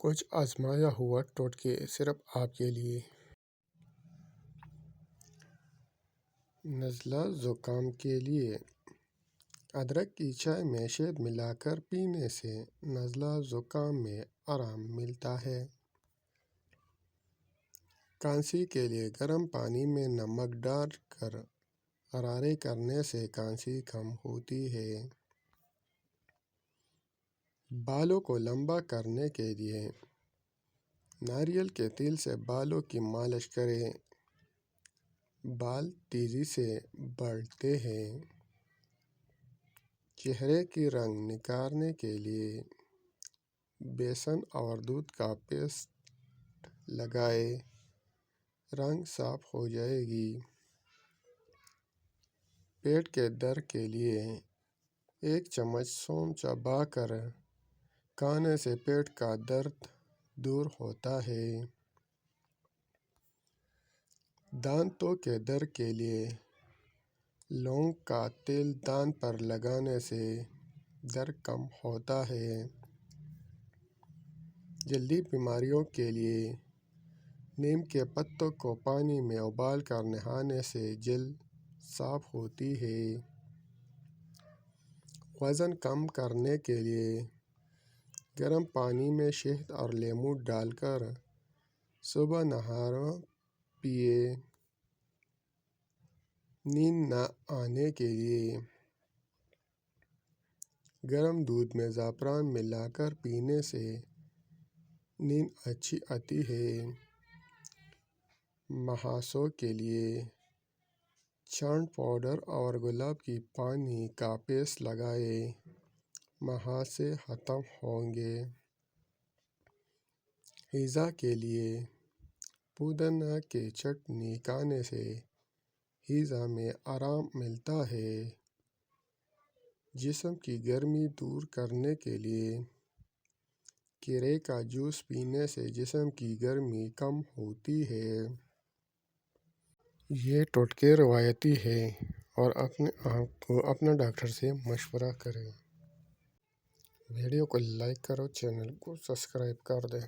کچھ آزمایا ہوا ٹوٹکے صرف آپ کے لیے۔ نزلہ زکام کے لیے ادرک کی چائے میں شہد ملا کر پینے سے نزلہ زکام میں آرام ملتا ہے۔ کھانسی کے لیے گرم پانی میں نمک ڈال کر غرارے کرنے سے کھانسی کم ہوتی ہے۔ بالوں کو لمبا کرنے کے لیے ناریل کے تیل سے بالوں کی مالش کریں۔ بال تیزی سے بڑھتے ہیں۔ چہرے کی رنگ نکھارنے کے لیے بیسن اور دودھ کا پیسٹ لگائیں، رنگ صاف ہو جائے گی۔ پیٹ کے درد کے لیے 1 چمچ سونف چبا کر کھانے سے پیٹ کا درد دور ہوتا ہے۔ دانتوں کے درد کے لیے لونگ کا تیل دانت پر لگانے سے درد کم ہوتا ہے۔ جلدی بیماریوں کے لیے نیم کے پتوں کو پانی میں ابال کر نہانے سے جلد صاف ہوتی ہے۔ وزن کم کرنے کے لیے گرم پانی میں شہد اور لیموں ڈال کر صبح نہارا پیئیں۔ نیند نہ آنے کے لیے گرم دودھ میں زعفران ملا کر پینے سے نیند اچھی آتی ہے۔ مہاسوں کے لیے چھانٹ پاؤڈر اور گلاب کی پانی کا پیسٹ لگائیں، مہاسے ختم ہوں گے۔ ہیضہ کے لیے پودینہ کی چٹنی کھانے سے ہیضہ میں آرام ملتا ہے۔ جسم کی گرمی دور کرنے کے لیے کیلے کا جوس پینے سے جسم کی گرمی کم ہوتی ہے۔ یہ ٹوٹکے روایتی ہیں اور اپنے ڈاکٹر سے مشورہ کریں۔ ویڈیو کو لائک کرو، چینل کو سبسکرائب کر دیں۔